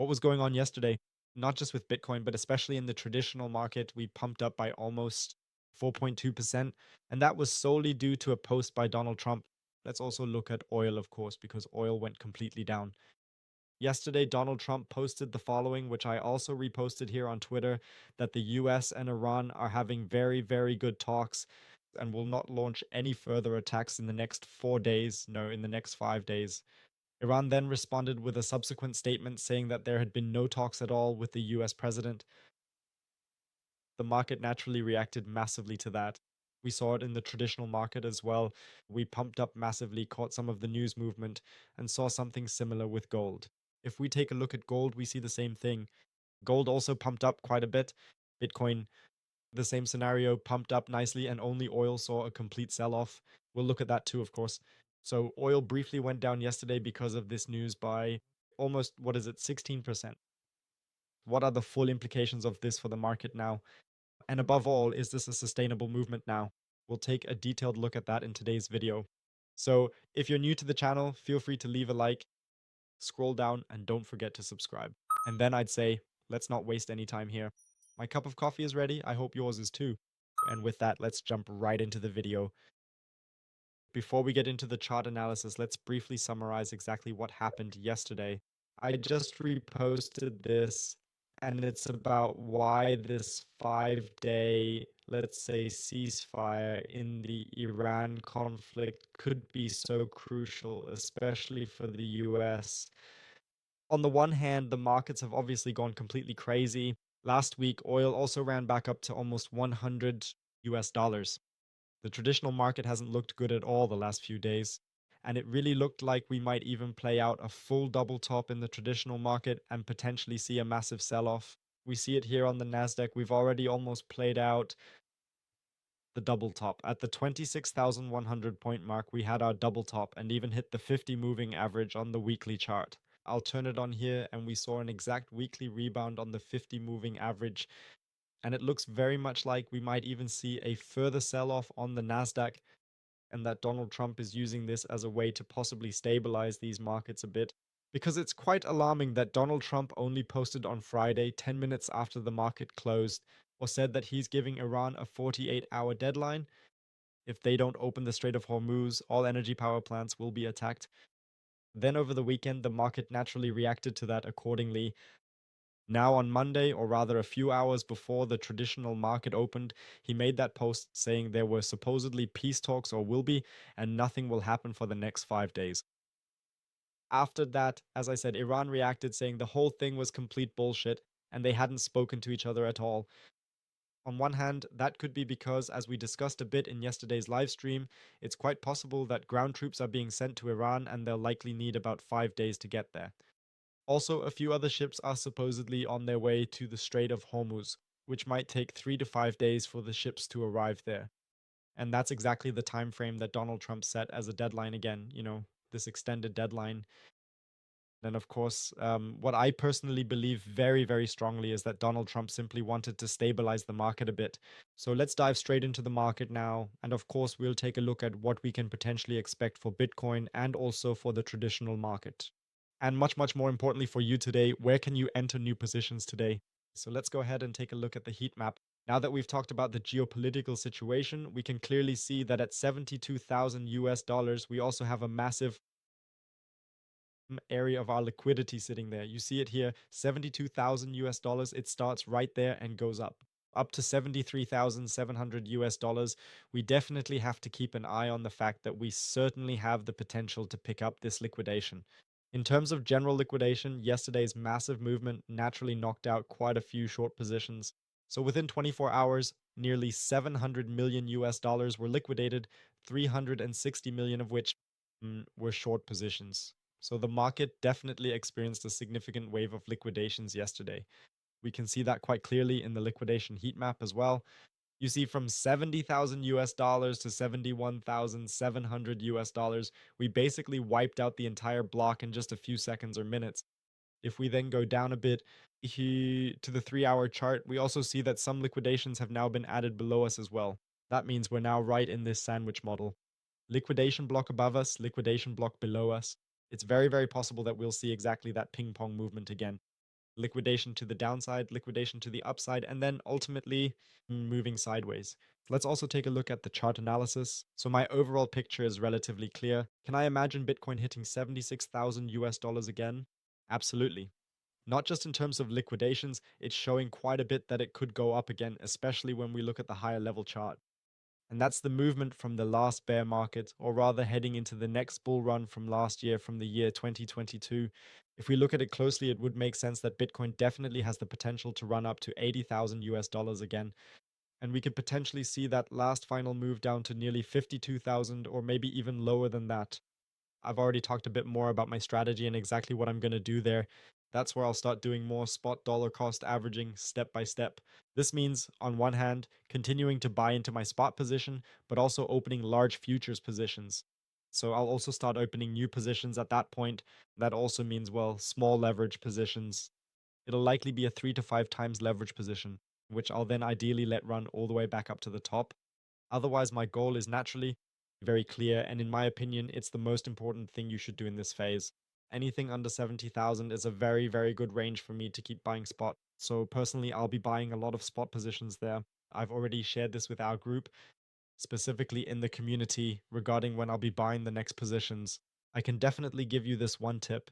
What was going on yesterday? Not just with Bitcoin, but especially in the traditional market, we pumped up by almost 4.2%. And that was solely due to a post by Donald Trump. Let's also look at oil, of course, because oil went completely down. Yesterday, Donald Trump posted the following, which I also reposted here on Twitter, that the US and Iran are having very, very good talks and will not launch any further attacks in the next 4 days. No, in the next 5 days. Iran then responded with a subsequent statement saying that there had been no talks at all with the US president. The market naturally reacted massively to that. We saw it in the traditional market as well. We pumped up massively, caught some of the news movement, and saw something similar with gold. If we take a look at gold, we see the same thing. Gold also pumped up quite a bit. Bitcoin, the same scenario, pumped up nicely, and only oil saw a complete sell-off. We'll look at that too, of course. So oil briefly went down yesterday because of this news by almost, 16%. What are the full implications of this for the market now? And above all, is this a sustainable movement now? We'll take a detailed look at that in today's video. So if you're new to the channel, feel free to leave a like, scroll down, and don't forget to subscribe. And then I'd say, let's not waste any time here. My cup of coffee is ready. I hope yours is too. And with that, let's jump right into the video. Before we get into the chart analysis, let's briefly summarize exactly what happened yesterday. I just reposted this, and it's about why this 5-day, let's say, ceasefire in the Iran conflict could be so crucial, especially for the US. On the one hand, the markets have obviously gone completely crazy. Last week, oil also ran back up to almost 100 US dollars. The traditional market hasn't looked good at all the last few days, and it really looked like we might even play out a full double top in the traditional market and potentially see a massive sell-off. We see it here on the Nasdaq. We've already almost played out the double top. At the 26,100 point mark, we had our double top and even hit the 50 moving average on the weekly chart. I'll turn it on here, and we saw an exact weekly rebound on the 50 moving average, and it looks very much like we might even see a further sell-off on the Nasdaq, and that Donald Trump is using this as a way to possibly stabilize these markets a bit. Because it's quite alarming that Donald Trump only posted on Friday, 10 minutes after the market closed, or said that he's giving Iran a 48-hour deadline. If they don't open the Strait of Hormuz, all energy power plants will be attacked. Then over the weekend, the market naturally reacted to that accordingly. Now on Monday, or rather a few hours before the traditional market opened, he made that post saying there were supposedly peace talks, or will be, and nothing will happen for the next 5 days. After that, as I said, Iran reacted saying the whole thing was complete bullshit and they hadn't spoken to each other at all. On one hand, that could be because, as we discussed a bit in yesterday's live stream, it's quite possible that ground troops are being sent to Iran and they'll likely need about 5 days to get there. Also, a few other ships are supposedly on their way to the Strait of Hormuz, which might take 3 to 5 days for the ships to arrive there. And that's exactly the time frame that Donald Trump set as a deadline again, this extended deadline. Then, of course, what I personally believe very, very strongly is that Donald Trump simply wanted to stabilize the market a bit. So let's dive straight into the market now. And of course, we'll take a look at what we can potentially expect for Bitcoin and also for the traditional market. And much, much more importantly for you today, where can you enter new positions today? So let's go ahead and take a look at the heat map. Now that we've talked about the geopolitical situation, we can clearly see that at 72,000 US dollars, we also have a massive area of our liquidity sitting there. You see it here, 72,000 US dollars. It starts right there and goes up to 73,700 US dollars. We definitely have to keep an eye on the fact that we certainly have the potential to pick up this liquidation. In terms of general liquidation, yesterday's massive movement naturally knocked out quite a few short positions. So within 24 hours, nearly 700 million US dollars were liquidated, 360 million of which were short positions. So the market definitely experienced a significant wave of liquidations yesterday. We can see that quite clearly in the liquidation heat map as well. You see from 70,000 US dollars to 71,700 US dollars, we basically wiped out the entire block in just a few seconds or minutes. If we then go down a bit to the 3-hour chart, we also see that some liquidations have now been added below us as well. That means we're now right in this sandwich model. Liquidation block above us, liquidation block below us. It's very, very possible that we'll see exactly that ping pong movement again. liquidation to the downside, liquidation to the upside, and then ultimately moving sideways. Let's also take a look at the chart analysis. So my overall picture is relatively clear. Can I imagine Bitcoin hitting 76,000 US dollars again? Absolutely. Not just in terms of liquidations, it's showing quite a bit that it could go up again, especially when we look at the higher level chart. And that's the movement from the last bear market, or rather heading into the next bull run from last year, from the year 2022. If we look at it closely, it would make sense that Bitcoin definitely has the potential to run up to 80,000 US dollars again. And we could potentially see that last final move down to nearly 52,000 or maybe even lower than that. I've already talked a bit more about my strategy and exactly what I'm going to do there. That's where I'll start doing more spot dollar cost averaging step by step. This means, on one hand, continuing to buy into my spot position, but also opening large futures positions. So I'll also start opening new positions at that point. That also means, well, small leverage positions. It'll likely be a 3 to 5 times leverage position, which I'll then ideally let run all the way back up to the top. Otherwise, my goal is naturally very clear, and in my opinion, it's the most important thing you should do in this phase. Anything under 70,000 is a very, very good range for me to keep buying spot. So personally, I'll be buying a lot of spot positions there. I've already shared this with our group, specifically in the community, regarding when I'll be buying the next positions. I can definitely give you this one tip.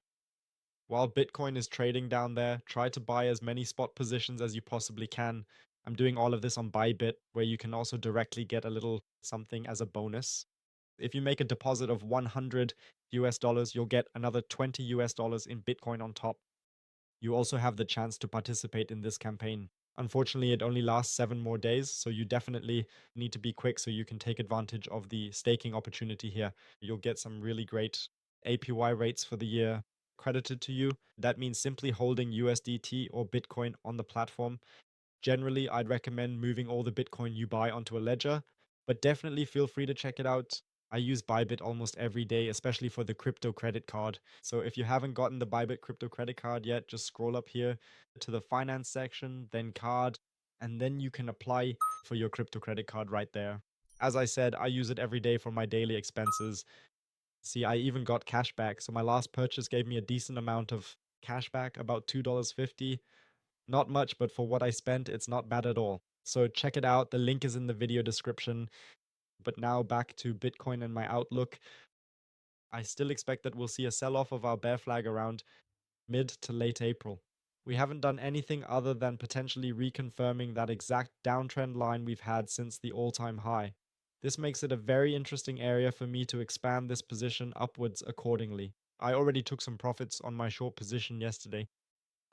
While Bitcoin is trading down there, try to buy as many spot positions as you possibly can. I'm doing all of this on Bybit, where you can also directly get a little something as a bonus. If you make a deposit of 100 US dollars, you'll get another 20 US dollars in Bitcoin on top. You also have the chance to participate in this campaign. Unfortunately, it only lasts 7 more days, so you definitely need to be quick so you can take advantage of the staking opportunity here. You'll get some really great APY rates for the year credited to you. That means simply holding USDT or Bitcoin on the platform. Generally, I'd recommend moving all the Bitcoin you buy onto a ledger, but definitely feel free to check it out. I use Bybit almost every day, especially for the crypto credit card. So if you haven't gotten the Bybit crypto credit card yet, just scroll up here to the finance section, then card, and then you can apply for your crypto credit card right there. As I said, I use it every day for my daily expenses. See, I even got cash back. So my last purchase gave me a decent amount of cash back, about $2.50. Not much, but for what I spent, it's not bad at all. So check it out. The link is in the video description. But now back to Bitcoin and my outlook. I still expect that we'll see a sell-off of our bear flag around mid to late April. We haven't done anything other than potentially reconfirming that exact downtrend line we've had since the all-time high. This makes it a very interesting area for me to expand this position upwards accordingly. I already took some profits on my short position yesterday.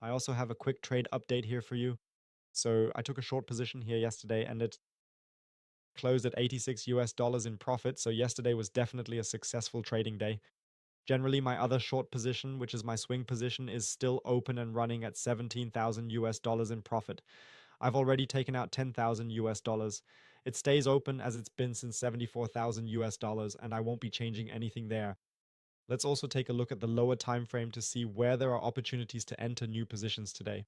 I also have a quick trade update here for you. So I took a short position here yesterday and it closed at 86 US dollars in profit. So yesterday was definitely a successful trading day. Generally, my other short position, which is my swing position, is still open and running at 17,000 US dollars in profit. I've already taken out 10,000 US dollars. It stays open as it's been since 74,000 US dollars, and I won't be changing anything there. Let's also take a look at the lower time frame to see where there are opportunities to enter new positions today.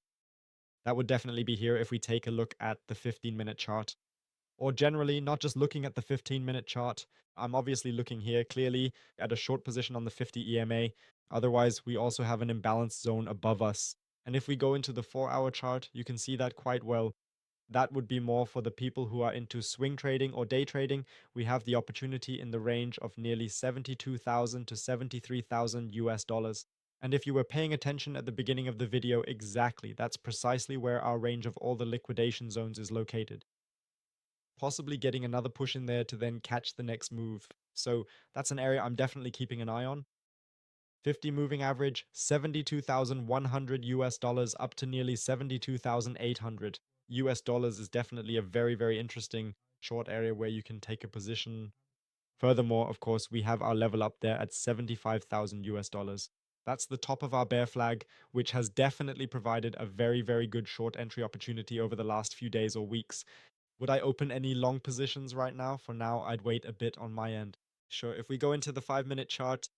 That would definitely be here if we take a look at the 15-minute chart. Or generally, not just looking at the 15-minute chart. I'm obviously looking here clearly at a short position on the 50 EMA. Otherwise, we also have an imbalanced zone above us. And if we go into the 4-hour chart, you can see that quite well. That would be more for the people who are into swing trading or day trading. We have the opportunity in the range of nearly 72,000 to 73,000 US dollars. And if you were paying attention at the beginning of the video, exactly, that's precisely where our range of all the liquidation zones is located. Possibly getting another push in there to then catch the next move. So that's an area I'm definitely keeping an eye on. 50 moving average, 72,100 US dollars up to nearly 72,800 US dollars is definitely a very, very interesting short area where you can take a position. Furthermore, of course, we have our level up there at 75,000 US dollars. That's the top of our bear flag, which has definitely provided a very, very good short entry opportunity over the last few days or weeks. Would I open any long positions right now? For now, I'd wait a bit on my end. Sure, if we go into the 5-minute chart,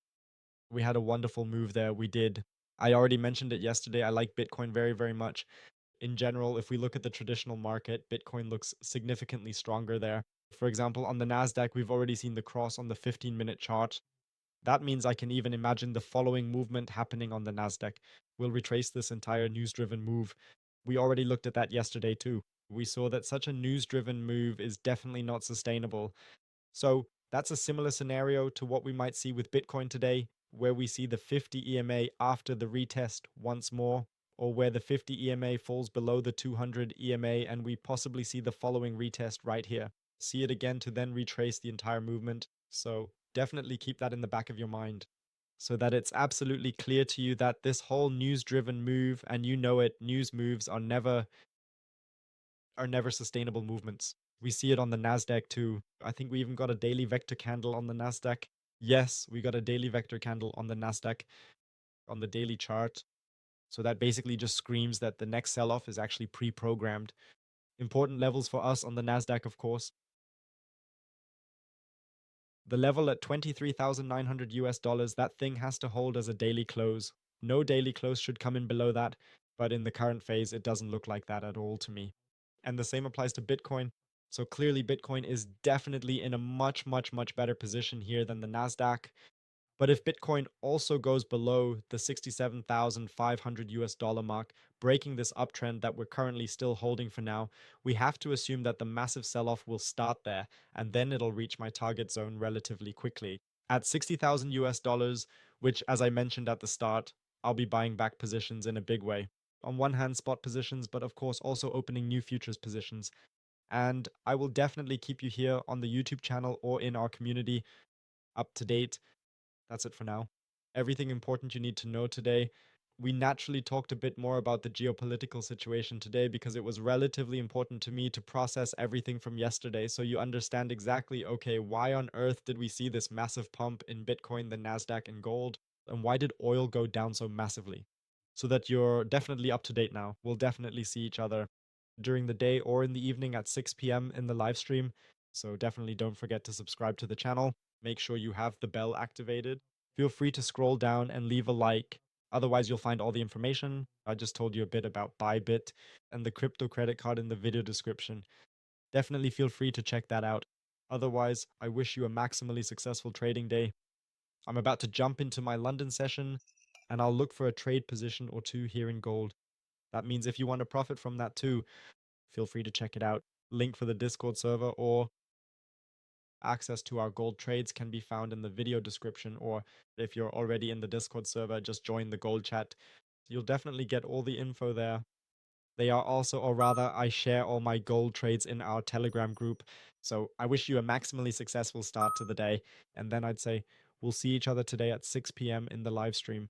we had a wonderful move there. We did. I already mentioned it yesterday. I like Bitcoin very, very much. In general, if we look at the traditional market, Bitcoin looks significantly stronger there. For example, on the NASDAQ, we've already seen the cross on the 15-minute chart. That means I can even imagine the following movement happening on the Nasdaq. We'll retrace this entire news-driven move. We already looked at that yesterday too. We saw that such a news-driven move is definitely not sustainable. So that's a similar scenario to what we might see with Bitcoin today, where we see the 50 EMA after the retest once more, or where the 50 EMA falls below the 200 EMA and we possibly see the following retest right here. See it again to then retrace the entire movement. So definitely keep that in the back of your mind so that it's absolutely clear to you that this whole news-driven move, and you know it, news moves are never sustainable movements. We see it on the Nasdaq too. I think we even got a daily vector candle on the Nasdaq. Yes, we got a daily vector candle on the Nasdaq on the daily chart. So that basically just screams that the next sell-off is actually pre-programmed. Important levels for us on the Nasdaq, of course. The level at 23,900 US dollars, that thing has to hold as a daily close. No daily close should come in below that, but in the current phase, it doesn't look like that at all to me. And the same applies to Bitcoin. So clearly, Bitcoin is definitely in a much, much, much better position here than the Nasdaq. But if Bitcoin also goes below the 67,500 US dollar mark, breaking this uptrend that we're currently still holding for now, we have to assume that the massive sell-off will start there, and then it'll reach my target zone relatively quickly. At 60,000 US dollars, which as I mentioned at the start, I'll be buying back positions in a big way. On one hand, spot positions, but of course also opening new futures positions. And I will definitely keep you here on the YouTube channel or in our community up to date. That's it for now. Everything important you need to know today. We naturally talked a bit more about the geopolitical situation today because it was relatively important to me to process everything from yesterday so you understand exactly, okay, why on earth did we see this massive pump in Bitcoin, the Nasdaq, and gold? And why did oil go down so massively? So that you're definitely up to date now. We'll definitely see each other during the day or in the evening at 6 p.m. in the live stream. So definitely don't forget to subscribe to the channel. Make sure you have the bell activated. Feel free to scroll down and leave a like. Otherwise, you'll find all the information. I just told you a bit about Bybit and the crypto credit card in the video description. Definitely feel free to check that out. Otherwise, I wish you a maximally successful trading day. I'm about to jump into my London session, and I'll look for a trade position or two here in gold. That means if you want to profit from that too, feel free to check it out. Link for the Discord server or access to our gold trades can be found in the video description, or if you're already in the Discord server, just join the gold chat. You'll definitely get all the info there. They are also, or rather, I share all my gold trades in our Telegram group. So I wish you a maximally successful start to the day. And then I'd say we'll see each other today at 6 p.m. in the live stream.